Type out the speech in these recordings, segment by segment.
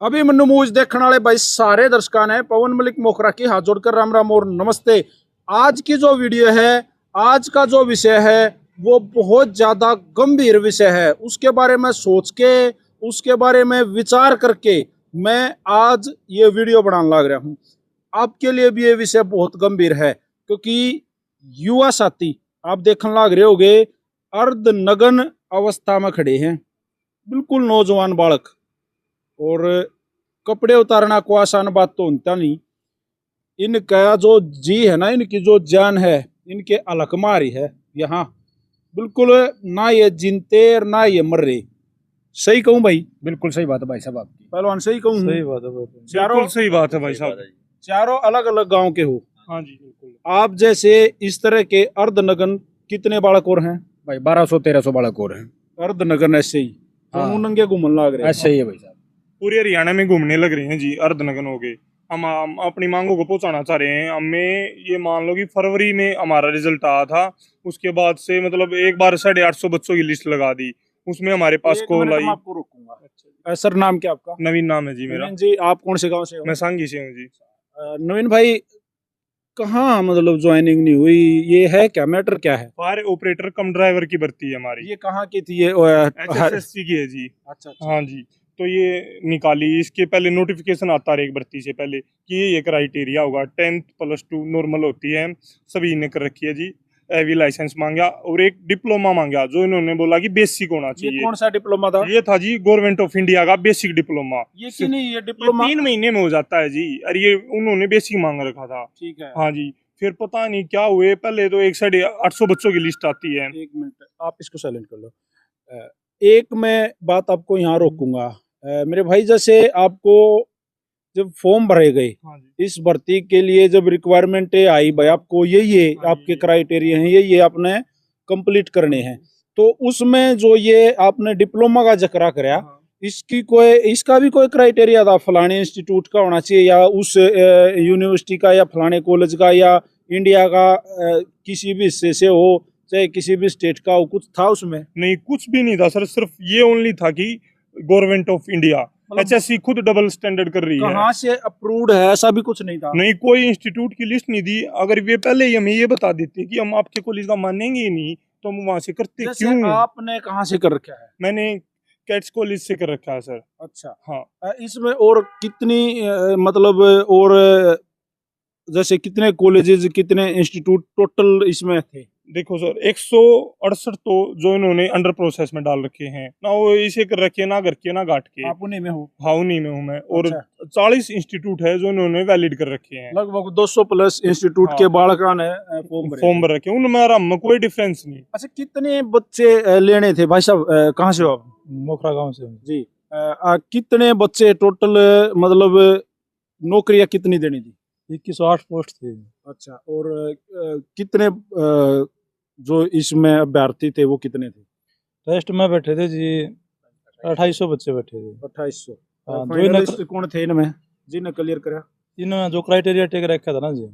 अभी मनु मूज देखने वाले भाई सारे दर्शकों ने पवन मलिक मोखरा की हाथ जोड़कर राम राम और नमस्ते। आज की जो वीडियो है, आज का जो विषय है वो बहुत ज्यादा गंभीर विषय है। उसके बारे में सोच के, उसके बारे में विचार करके मैं आज ये वीडियो बनाने लग रहा हूँ। आपके लिए भी ये विषय बहुत गंभीर है, क्योंकि युवा साथी आप देखने लग रहे होगे अर्धनग्न अवस्था में खड़े हैं, बिल्कुल नौजवान बालक। और कपड़े उतारना को आसान बात तो होता नहीं। इनका जो जी है ना, इनकी जो जान है, इनके अलग मारी है यहाँ। बिल्कुल ना ये जिनते और ना ये मर रहे। सही कहूँ भाई? बिल्कुल सही बात है भाई साहब आपकी। पहलवान सही कहूँ? सही बात है चारों बिल्कुल सही बात है भाई साहब। चारों अलग अलग गांव के हो। हाँ जी बिल्कुल। आप जैसे इस तरह के अर्धनग्न कितने बालक और हैं भाई 1200-1300 बालक और हैं। अर्धनग्न ऐसे ही? हाँ। तो नंगे घूमने लग रहे ऐसा ही है भाई साहब। पूरे हरियाणा में घूमने लग रहे हैं जी, अर्धनग्न हो गए। हम अपनी मांगों को पहुंचाना चाह रहे हैं। हमें ये मान लो कि फरवरी में हमारा रिजल्ट आया था, उसके बाद से मतलब एक बार 850 बच्चों की लिस्ट लगा दी। उसमें हमारे पास कॉल आई। आपको रोकूंगा। अच्छा सर, नाम क्या आपका? नवीन नाम है जी मेरा। नवीन जी, आप कौन से गांव से हो? मैं सांगी से हूँ जी। नवीन भाई, कहाँ मतलब ज्वाइनिंग नहीं हुई? ये है क्या, मैटर क्या है? फायर ऑपरेटर कम ड्राइवर की भर्ती है हमारी। ये कहाँ की थी ये? HSSC की है जी। अच्छा। हाँ जी, तो ये निकाली। इसके पहले नोटिफिकेशन आता है एक भर्ती से पहले कि ये क्राइटेरिया होगा, 10th +2 नॉर्मल होती है, सभी ने कर रखी है जी। एवी लाइसेंस मांगा और एक डिप्लोमा मांगा, जो इन्होंने बोला कि बेसिक होना ये चाहिए। कौन सा डिप्लोमा था? ये था जी गवर्नमेंट ऑफ इंडिया का बेसिक डिप्लोमा। ये कि नहीं, ये ये डिप्लोमा 3 महीने में हो जाता है जी। अरे ये उन्होंने बेसिक मांग रखा था। ठीक है। हाँ जी, फिर पता नहीं क्या हुए, पहले तो 850 बच्चों की लिस्ट आती है। एक मिनट, आप इसको साइलेंट कर लो। एक मैं बात आपको यहाँ रोकूंगा। मेरे भाई, जैसे आपको जब फॉर्म भरे गए हाँ जी। इस भर्ती के लिए, जब रिक्वायरमेंट आई भाई आपको यही है, हाँ, आपके क्राइटेरिया हैं यही है, आपने कंप्लीट करने हैं, तो उसमें जो ये आपने डिप्लोमा का जिक्र कराया, हाँ। इसकी कोई, इसका भी कोई क्राइटेरिया था? फलाने इंस्टीट्यूट का होना चाहिए या उस यूनिवर्सिटी का या फलाने कॉलेज का या इंडिया का किसी भी हिस्से से हो, चाहे किसी भी स्टेट का हो, कुछ था उसमें? नहीं, कुछ भी नहीं था सर, सिर्फ ये ओनली था कि गवर्नमेंट ऑफ इंडिया, HSC खुद डबल स्टैंडर्ड कर रही है। कहाँ से अप्रूव्ड है? ऐसा भी कुछ नहीं था? नहीं, कोई इंस्टीट्यूट की लिस्ट नहीं दी। अगर वे पहले ही हमें ये बता देते कि हम आपके कॉलेज का मानेंगे ही नहीं, तो हम वहां से करते जैसे क्यों? आपने कहाँ से कर रखा है? मैंने कैट्स कॉलेज से कर रखा है सर। अच्छा। हाँ। इसमें और कितनी मतलब और जैसे कितने कॉलेजेस, कितने इंस्टीट्यूट टोटल इसमें थे? देखो सर, 168 तो जो इन्होंने अंडर प्रोसेस में डाल रखे हैं ना, वो इसे कर रखे ना घर के ना घाट के। आप उन्हीं में हो? हाँ, उन्हीं में हूँ मैं। और अच्छा। 40 इंस्टीट्यूट है जो इन्होंने वैलिड कर रखे हैं। लगभग 200 प्लस इंस्टीट्यूट हाँ। के बालकों ने फॉर्म भर रखे हैं, उनमें और हम में कोई डिफरेंस नहीं। अच्छा, कितने बच्चे लेने थे भाई साहब? कहाँ से हो आप? मोखरा गांव से हूँ। जी। कितने बच्चे टोटल, मतलब नौकरियां कितनी देनी थी? 2108 पोस्ट थी। अच्छा। और कितने जो इसमें अभ्यर्थी थे वो कितने थे? टेस्ट में बैठे थे जी 2800 बच्चे बैठे थे। 2800। हाँ, फाइनलिस्ट कौन थे इनमें जिन्हें क्लियर करा? इन्होंने जो क्राइटेरिया टेक रखा था ना जी,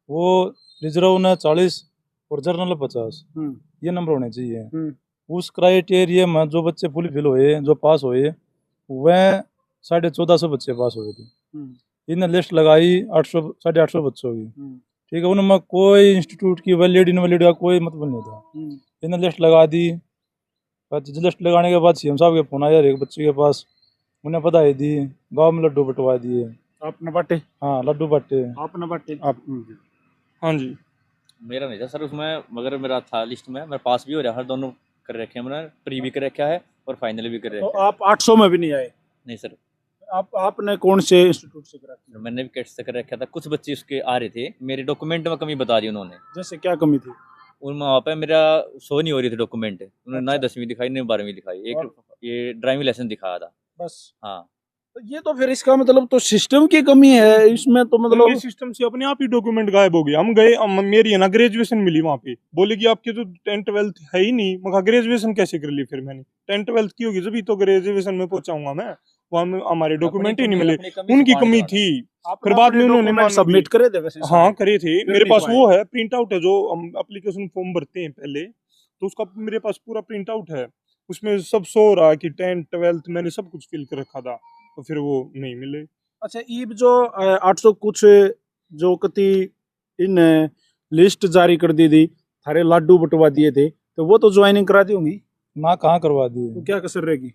वो रिजर्व ने 40 और जर्नल 50, ये नंबर होने चाहिए। उस क्राइटेरिया में जो बच्चे फुलफिल हुए, जो पास हुए, वह 1450 बच्चे पास हुए थे। इन्हें लिस्ट लगाई 800 850 बच्चों की। ठीक है, उनमें कोई इंस्टीट्यूट की वैलिड इनवैलिड का कोई मतलब नहीं था। इन्हें लिस्ट लगा दी। लिस्ट लगाने के बाद CM साहब के फोन आया एक बच्चे के पास, उन्हें बधाई दी, गांव में लड्डू बंटवा दिए। आपने बांटे? हाँ, लड्डू बांटे। आपने बांटे? आप? हाँ जी। मेरा नहीं था सर उसमें, मगर मेरा था लिस्ट में, मेरा पास भी हो रहा है। दोनों कर रखे हैं मैंने, प्री भी कर रखा है और फाइनल भी कर रखा है। तो आप 800 में भी नहीं आए? नहीं सर। आपने कौन से इंस्टीट्यूट से करा? मैंने भी कैट से कर रखा था। कुछ बच्चे उसके आ रहे थे, मेरे डॉक्यूमेंट में कमी बता दी उन्होंने। जैसे क्या कमी थी? उनमें वहाँ पे मेरा शो नहीं हो रही थी डॉक्यूमेंट। उन्होंने ना अच्छा। 10वीं दिखाई ना 12वीं दिखाई, एक ये ड्राइविंग लाइसेंस दिखाया था बस। हाँ। तो ये तो फिर इसका मतलब तो सिस्टम की कमी है इसमें, तो मतलब सिस्टम से अपने आप ही डॉक्यूमेंट गायब हो गए। हम गए, मेरी है ना ग्रेजुएशन मिली वहाँ पे, बोले कि आपकी तो 10th 12th है ही नहीं। मगर ग्रेजुएशन कैसे कर ली फिर मैंने? 10th 12th की होगी जब तो ग्रेजुएशन में पहुंचाऊंगा मैं। वहाँ हमारे डॉक्यूमेंट ही नहीं मिले, उनकी कमी थी। फिर बाद में उन्होंने सबमिट करे थे वैसे? हाँ, करे थे। मेरे नहीं पास पाए? वो है प्रिंट आउट है, जो हम एप्लीकेशन फॉर्म भरते हैं पहले, तो उसका मेरे पास पूरा प्रिंट आउट है। उसमें सब शो हो रहा है कि 10th 12th मैंने सब कुछ फिल कर रखा था। तो फिर वो नहीं मिले। अच्छा, ये जो 800 कुछ जो कति इन लिस्ट जारी कर दी थी, थारे लाडू बटवा दिए थे, तो वो तो ज्वाइनिंग करा दी होंगी। ना कहाँ करवा दी, तो क्या कसर रहेगी?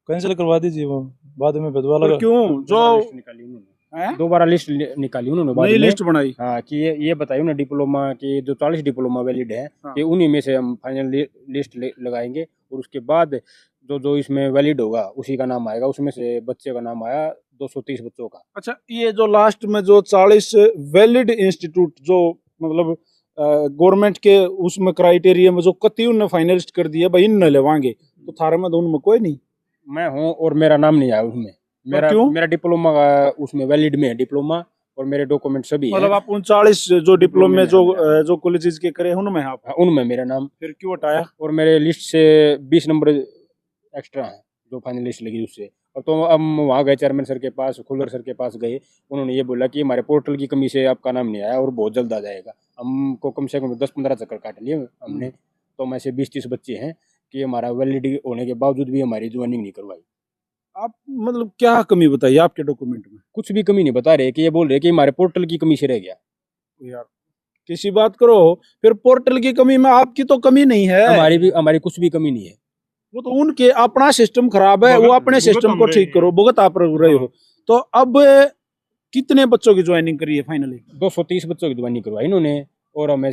कैंसिल करवा दीजिए, वो बाद में बदवा पर लगा। क्यों जो निकाली उन्होंने, हैं? दोबारा लिस्ट निकाली उन्होंने बाद नई में। लिस्ट बनाई। हाँ, कि ये बताइए ना, डिप्लोमा के जो 40 डिप्लोमा वैलिड है, हाँ। कि उन्हीं में से हम फाइनल लिस्ट लगाएंगे, और उसके बाद जो जो इसमें वैलिड होगा उसी का नाम आएगा। उसमें से बच्चे का नाम आया 230 बच्चों का। अच्छा, ये जो लास्ट में जो 40 वैलिड इंस्टीट्यूट जो मतलब गवर्नमेंट के उसमें क्राइटेरिया में जो कति उन्होंने फाइनलिस्ट कर दिया भाई इन लेवांगे, तो थारे में तो उनमें कोई नहीं। मैं हूँ और मेरा नाम नहीं आया उसमें। क्यों? मेरा डिप्लोमा का उसमें वैलिड में है डिप्लोमा, और मेरे डॉक्यूमेंट सभी मतलब हैं। आप 39 जो डिप्लोमे में जो है। जो कॉलेजेस के करे उनमें आप, हाँ, उनमें मेरा नाम। फिर क्यों हटाया? और मेरे लिस्ट से 20 नंबर एक्स्ट्रा हैं जो फाइनल लिस्ट लगी उससे। और तो अब वहाँ गए चेयरमैन सर के पास, खुल्लर सर के पास गए, उन्होंने ये बोला कि हमारे पोर्टल की कमी से आपका नाम नहीं आया और बहुत जल्द आ जाएगा। हमको कम से कम 10-15 चक्कर काट लिए हमने, तो में से 20-30 बच्चे हैं कि हमारा वैलिड होने के बावजूद भी हमारी ज्वाइनिंग नहीं करवाई। आप मतलब क्या कमी बताइए आपके डॉक्यूमेंट में? कुछ भी कमी नहीं बता रहे, कि ये बोल रहे कि हमारे पोर्टल की कमी से रह गया। यार किसी बात करो, फिर पोर्टल की कमी में आपकी तो कमी नहीं है। हमारी कुछ भी कमी नहीं है। वो तो उनके अपना सिस्टम खराब है, वो अपने सिस्टम को ठीक करो, भुगत आप रहे हो। तो अब कितने बच्चों की ज्वाइनिंग करी है फाइनली? 230 बच्चों की ज्वाइनिंग करवाई इन्होंने, और हमें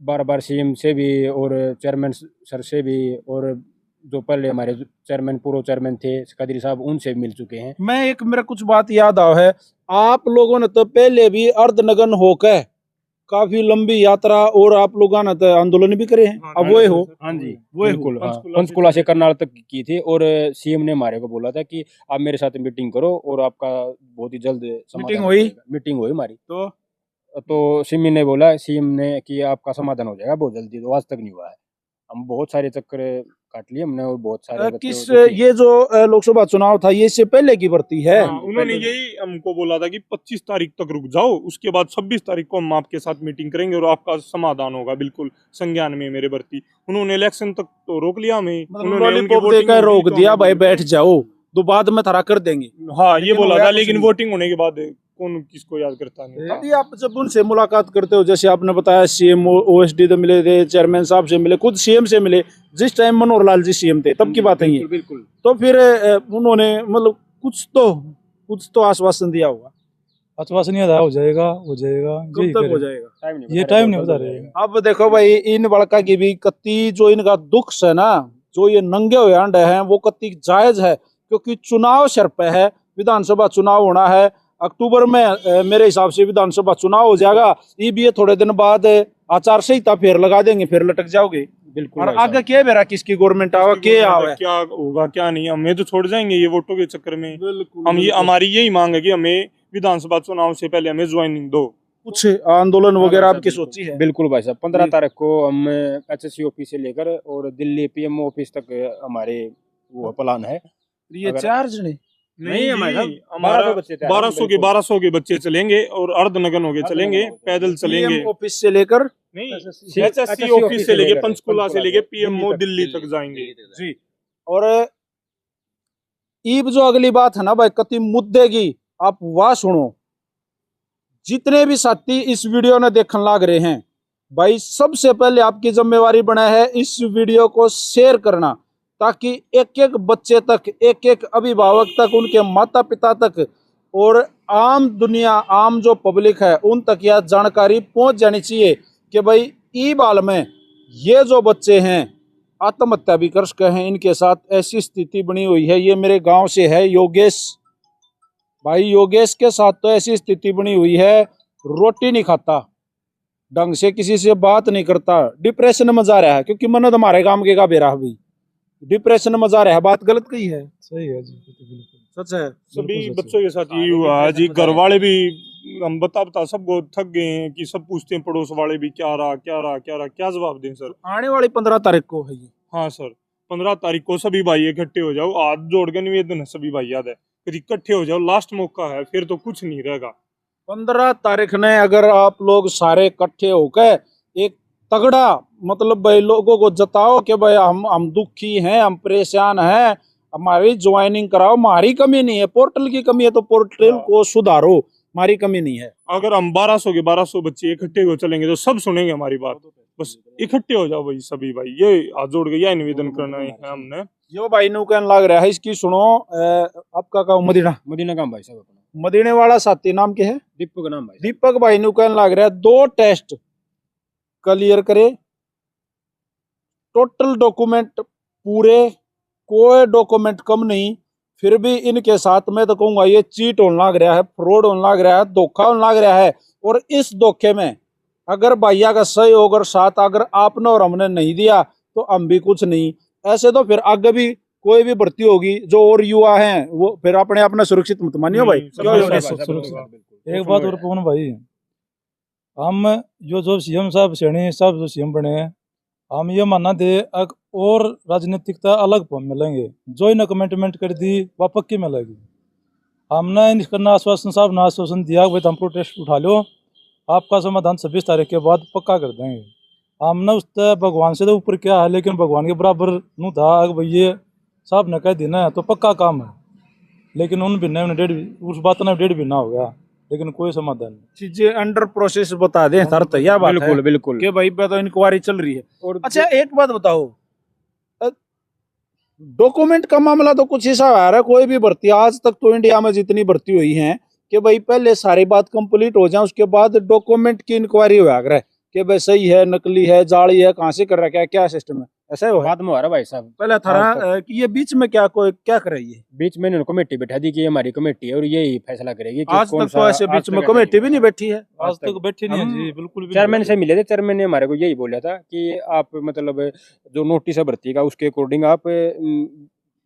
बार बार सीएम से भी और चेयरमैन सर से भी, और जो पहले हमारे चेयरमैन पूर्व चेयरमैन थे कदरी साहब, उनसे मिल चुके हैं। मैं एक मेरा कुछ बात याद आ है, आप लोगों ने तो पहले भी अर्धनगन होकर काफी लंबी यात्रा और आप लोगों ने तो आंदोलन भी करे हैं। अब वो हो। हाँ जी, वो ही बिल्कुल। हाँ, पंचकुला पंचकुला से करनाल तक की थी, और सीएम ने हमारे को बोला था कि आप मेरे साथ मीटिंग करो और आपका बहुत ही जल्द मीटिंग हुई? मीटिंग हुई हमारी। तो सीएम ने बोला, सीएम ने कि आपका समाधान हो जाएगा बहुत जल्दी, तो आज तक नहीं हुआ है। हम बहुत सारे चक्कर काट लिए हमने, और बहुत सारे किस ये जो लोकसभा चुनाव था ये इससे पहले की भर्ती है? हाँ, उन्होंने यही हमको बोला था कि 25 तारीख तक रुक जाओ, उसके बाद 26 तारीख को हम आपके साथ मीटिंग करेंगे और आपका समाधान होगा बिल्कुल संज्ञान में मेरे भर्ती। उन्होंने इलेक्शन तक तो रोक लिया हमें, मतलब लॉलीपॉप देकर रोक दिया भाई बैठ जाओ, तो बाद में थारा कर देंगे। हाँ, ये बोला होया था, कुछ लेकिन नहीं। वोटिंग होने के बाद कौन किसको याद करता नहीं। अभी आप जब उनसे मुलाकात करते हो, जैसे आपने बताया सीएम ओएसडी तो मिले थे, चेयरमैन साहब से मिले, खुद सीएम से मिले, जिस टाइम मनोहर लाल जी सीएम थे तब की बात है ये। बिल्कुल। तो फिर उन्होंने मतलब कुछ तो आश्वासन दिया होगा। आश्वासन नहीं हो जाएगा, हो जाएगा, कब यही तक हो करें। जाएगा? ये टाइम नहीं बता रहे। अब देखो भाई, इन बड़का की भी कत्ती जो इनका दुख है ना, जो ये नंगे हुए अंडे हैं, वो कत्ती जायज है, क्योंकि चुनाव सर पे है, विधानसभा चुनाव होना है अक्टूबर में। मेरे हिसाब से विधानसभा चुनाव हो जाएगा, ये भी थोड़े दिन बाद आचार संहिता फिर लगा देंगे, फिर लटक जाओगे। बिल्कुल। और आगे क्या बेरा किसकी गवर्नमेंट आवा, क्या आवे, क्या होगा क्या नहीं, हमें तो छोड़ जाएंगे ये वोटों के चक्कर में। हम ये हमारी यही मांग है कि हमें विधानसभा चुनाव से पहले हमें ज्वाइनिंग दो। कुछ आंदोलन वगैरह आपकी सोची है? बिल्कुल भाई साहब, 15 तारीख को हम HSC ऑफिस से लेकर और दिल्ली PMO ऑफिस तक हमारे वो प्लान है। ये चार जने नहीं, हमारा 1200 बच्चे थे। 1200 के बच्चे चलेंगे और अर्धनगन होके चलेंगे, पैदल चलेंगे। ऑफिस से लेकर नहीं, HSC HSC ऑफिस से लेके पंचकुला से लेके दिल्ली PMO तक, दिल्ली तक जाएंगे। जी। और ईब जो अगली बात है ना भाई, कति मुद्दे की आप वाह सुनो। जितने भी साथी इस वीडियो ने देखने लाग रहे हैं भाई, सबसे पहले आपकी जिम्मेवारी बना है इस वीडियो को शेयर करना, ताकि एक एक बच्चे तक, एक एक अभिभावक तक, उनके माता पिता तक और आम दुनिया, आम जो पब्लिक है उन तक यह जानकारी पहुंच जानी चाहिए कि भाई ई बाल में ये जो बच्चे हैं आत्महत्या भी कर सके हैं, इनके साथ ऐसी स्थिति बनी हुई है। ये मेरे गांव से है योगेश भाई, योगेश के साथ तो ऐसी स्थिति बनी हुई है, रोटी नहीं खाता, ढंग से किसी से बात नहीं करता, डिप्रेशन में जा रहा है, क्योंकि मनद हमारे गांव के का बेरा भाई डिप्रेशन में जा रहा है। बात गलत कही है? सही है जी, बिल्कुल सच है। सभी बिल्कुल सच बच्चों के साथ यही हुआ है जी। घर वाले भी हम बता सब थक गए हैं कि सब पूछते हैं, पड़ोस वाले भी क्या रहा, क्या जवाब दें सर। आने वाली 15 तारीख को है ये। हाँ सर, 15 तारीख को सभी भाई इकट्ठे हो जाओ, हाथ जोड़ के निवेदन है सभी भाई, याद है, फिर इकट्ठे हो जाओ, लास्ट मौका है, फिर तो कुछ नहीं रहेगा। 15 तारीख ने अगर आप लोग सारे इकट्ठे होकर एक तगड़ा मतलब भाई लोगों को जताओ कि भाई हम दुखी हैं, हम परेशान हैं, हमारी ज्वाइनिंग कराओ, हमारी कमी नहीं है, पोर्टल की कमी है तो पोर्टल को सुधारो, हमारी कमी नहीं है। अगर हम 1200 के 1200 बच्चे इकट्ठे हो चलेंगे तो सब सुनेंगे हमारी बात। बस इकट्ठे हो जाओ भाई सभी भाई, ये हाथ जोड़ के यह निवेदन करना है हमने। यो भाई नु कहने लग रहा है इसकी सुनो, आपका का मदीना मदीना काम भाई साहब अपना, मदीने वाला साथी नाम के है दीपक नाम भाई। दीपक भाई नु कहने लग रहा है 2 टेस्ट क्लियर करे, टोटल डॉक्यूमेंट पूरे, कोई डॉक्यूमेंट कम नहीं, फिर भी इनके साथ में तो कहूंगा ये चीट होने लग रहा है, फ्रॉड होने लग रहा है, धोखा होने लग रहा है। और इस धोखे में अगर भैया का सहयोग और साथ अगर आपने और हमने नहीं दिया तो हम भी कुछ नहीं। ऐसे तो फिर आगे भी कोई भी भर्ती होगी जो और युवा हैं वो फिर अपने अपना सुरक्षित मत मानियो भाई। क्यों एक बात और पवन भाई, हम जो सीएम साहब सैनी साहब जो सीएम बने हैं, हम ये मानना थे और राजनीतिकता अलग मिलेंगे, जो इन कमिटमेंट कर दी वह पक्की मिलेगी। हमने इसका आश्वासन साहब ने आश्वासन दिया भाई हम प्रोटेस्ट उठा लो, आपका समाधान 26 तारीख के बाद पक्का कर देंगे। हमने उस भगवान से तो ऊपर क्या है, लेकिन भगवान के बराबर नहीं था। भाई ये साहब ने कह देना है तो पक्का काम है, लेकिन उन भी डेढ़ उस बात ने 1.5 महीना हो गया, लेकिन कोई समाधान नहीं। चीजें अंडर प्रोसेस बता दें सर, तो यह बात बिल्कुल है बिल्कुल कि भाई पे तो इंक्वायरी चल रही है। और अच्छा एक बात बताओ, डॉक्यूमेंट का मामला तो कुछ ऐसा आ रहा है, कोई भी भर्ती आज तक तो इंडिया में जितनी भर्ती हुई है कि भाई पहले सारी बात कंप्लीट हो जाए, उसके बाद डॉक्यूमेंट की इंक्वायरी हुआ करे कि भाई सही है, नकली है, जाली है, कहाँ से कर रहा है, क्या क्या सिस्टम है, ऐसा है बाद में हो रहा भाई साहब। पहले था कि ये बीच में क्या कोई क्या कर रही है, बीच में इन्होंने कमेटी बैठा दी कि ये हमारी कमेटी है और यही फैसला करेगी कि आज कौन तक तो ऐसे आज बीच तक में ऐसा कमेटी नहीं भी नहीं हुआ। बैठी है। आज तक बैठे नहीं है हम जी, बिल्कुल भी चेयरमैन नहीं से मिले थे, चेयरमैन ने हमारे को यही बोला था कि आप मतलब जो नोटिस है भर्ती का उसके अकॉर्डिंग आप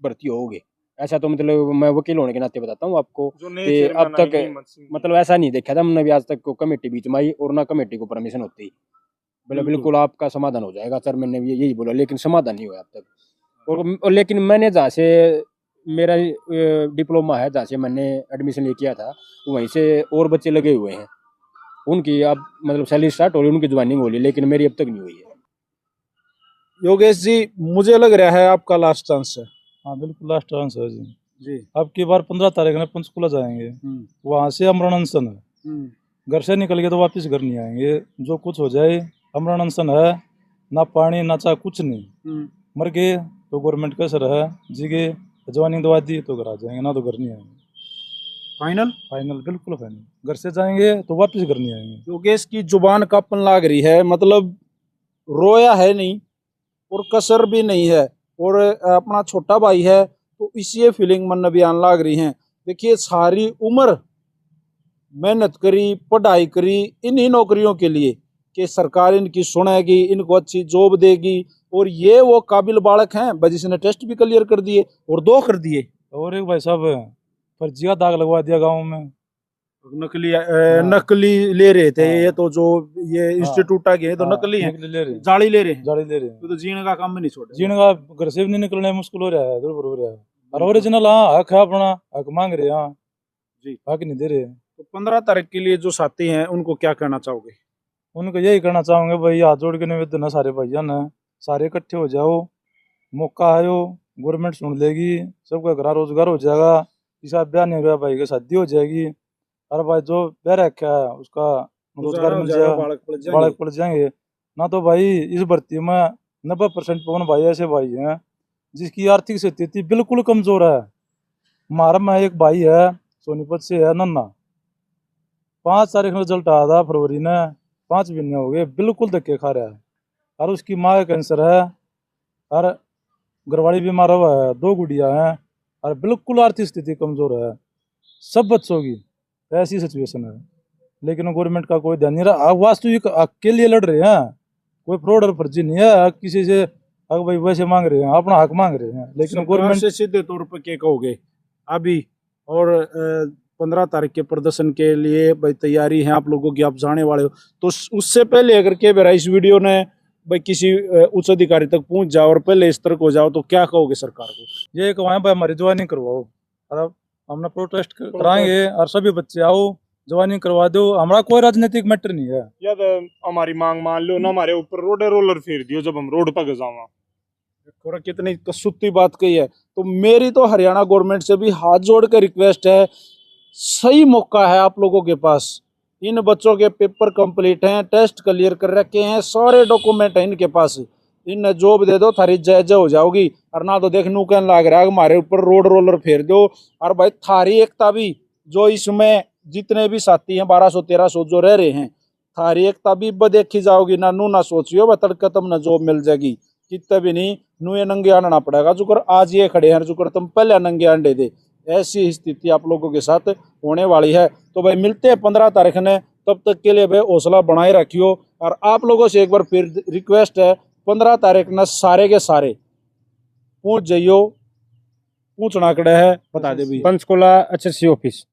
भर्ती होगे। ऐसा तो मतलब मैं वकील होने के नाते बताता हूँ आपको कि अब तक मतलब ऐसा नहीं देखा था हमने भी आज तक को कमेटी बीच में आई और ना कमेटी को परमिशन होती, बोले बिल्कुल आपका समाधान हो जाएगा। चेयरमैन ने भी यही बोला, लेकिन समाधान नहीं हुआ अब तक। और लेकिन मैंने जहाँ से मेरा डिप्लोमा है, जहाँ से मैंने एडमिशन ले किया था, वहीं से और बच्चे लगे हुए हैं, उनकी अब मतलब सैलरी स्टार्ट हो रही, उनकी ज्वाइनिंग हो रही, लेकिन मेरी अब तक नहीं हुई है। योगेश जी मुझे लग रहा है आपका लास्ट चांस है। हाँ बिल्कुल लास्ट चांस है जी। जी अब की बार 15 तारीख में पंचकुला जाएंगे, वहाँ से अमरण अनशन है, घर से निकल के तो वापस घर नहीं आएंगे। जो कुछ हो जाए अमरण अनशन है, ना पानी ना चाय कुछ नहीं, मर गए तो गवर्नमेंट का असर है, जीगे ज्वाइनिंग दवा दी तो घर आ जाएंगे, ना तो घर नहीं आएंगे। फाइनल फाइनल बिल्कुल फाइनल, घर से जाएंगे तो वापस घर नहीं आएंगे। योगेश की जुबान कांपन लाग रही है, मतलब रोया है नहीं और कसर भी नहीं है, और अपना छोटा भाई है तो इसी फीलिंग मन भी आने लाग रही है। देखिए सारी उम्र मेहनत करी, पढ़ाई करी इन्हीं नौकरियों के लिए कि सरकार इनकी सुनेगी, इनको अच्छी जॉब देगी, और ये वो काबिल बालक हैं भाई जिसने टेस्ट भी क्लियर कर दिए और 2 कर दिए। और एक भाई साहब फर्जिया दाग लगवा दिया गाँव में, नकली ले रहे थे। हाँ। ये तो जो ये इंस्टीट्यूट आ गए तो नकली है, ले रहे हैं, जाली ले रहे हैं, जाली ले रहे हैं। तो जीने का काम भी नहीं छोड़े। जीने का घर से भी नहीं निकलने मुश्किल हो रहा है, दुर्भर हो रहा है। और ओरिजिनल हाँ हक है अपना, हक मांग रहे हैं, हाँ जी हक नहीं दे रहे। तो 15 तारीख के लिए जो साथी हैं उनको क्या कहना चाहोगे? उनको यही कहना चाहूंगे भाई, हाथ जोड़ के निवेदन है सारे भैया ने, सारे इकट्ठे हो जाओ, मौका आयो, गवर्नमेंट सुन लेगी, सबका घर रोजगार हो जाएगा, किसी ब्याह नहीं हुआ भाई की शादी हो जाएगी, अरे भाई जो ब्याह रखा है उसका रोजगार मिल जाएगा, बालक पड़ जाएंगे। ना तो भाई इस भर्ती में 90% पवन भाई ऐसे भाई हैं जिसकी आर्थिक स्थिति बिल्कुल कमजोर है। हमारा में एक भाई है सोनीपत से है, नन्ना, 5 तारीख में रिजल्ट आया था फरवरी ने, 5 महीने हो गए बिल्कुल धक्के खा रहा है, और उसकी माँ का कैंसर है, और घरवाली बीमार हुआ है, 2 गुड़िया हैं, और बिल्कुल आर्थिक स्थिति कमजोर है सब बच्चों की, ऐसी सिचुएशन है। लेकिन गवर्नमेंट का कोई ध्यान नहीं रहा। वास्तविक हक के लिए लड़ रहे हैं, कोई फ्रॉड और फर्जी नहीं है, किसी से हक भाई वैसे मांग रहे हैं, अपना हक मांग रहे हैं, लेकिन गवर्नमेंट से सीधे तौर पर क्या कहोगे अभी? और 15 तारीख के प्रदर्शन के लिए भाई तैयारी है आप लोगों की, आप जाने वाले हो, तो उससे पहले अगर के बेरा इस वीडियो ने भाई किसी उच्च अधिकारी तक पहुंच जाओ और पहले इस तरह हो जाओ तो क्या कहोगे सरकार को? ये कहवाएं भाई हमारी ज्वाइनिंग करवाओ, और हमने प्रोटेस्ट कराएंगे, और सभी बच्चे आओ ज्वाइनिंग करवा दो, हमारा कोई राजनीतिक मैटर नहीं है। या तो हमारी मांग मान लो ना, हमारे ऊपर रोड रोलर फेर दियो जब हम रोड पर जावा, और कितनी कसूती बात कही है। तो मेरी तो हरियाणा गवर्नमेंट से भी हाथ जोड़ कर रिक्वेस्ट है, सही मौका है आप लोगों के पास। इन बच्चों के पेपर कंप्लीट हैं, टेस्ट क्लियर कर रखे हैं, सारे डॉक्यूमेंट हैं इनके पास, इन जॉब दे दो, थारी जय जय हो जाओगी। और ना तो देख नू कहने लाग रहा है हमारे ऊपर रोड रोलर फेर दो। और भाई थारी एकता भी, जो इसमें जितने भी साथी हैं 1200-1300 जो रह रहे हैं, थारी एकता भी देखी जाओगी ना। नू ना सोचियो बतड़ तुम न जॉब मिल जाएगी, कितने भी नहीं नू ये नंगे आना पड़ेगा। जुकर आज ये खड़े हैं, जुकर तुम पहले नंगे अंडे दे। ऐसी स्थिति आप लोगों के साथ होने वाली है। तो भाई मिलते हैं 15 तारीख ने, तब तक के लिए भाई हौसला बनाए रखियो। और आप लोगों से एक बार फिर रिक्वेस्ट है, 15 तारीख न सारे के सारे पहुंच जाइयो। पूछना कड़े है बता दे भी। Panchkula HSC office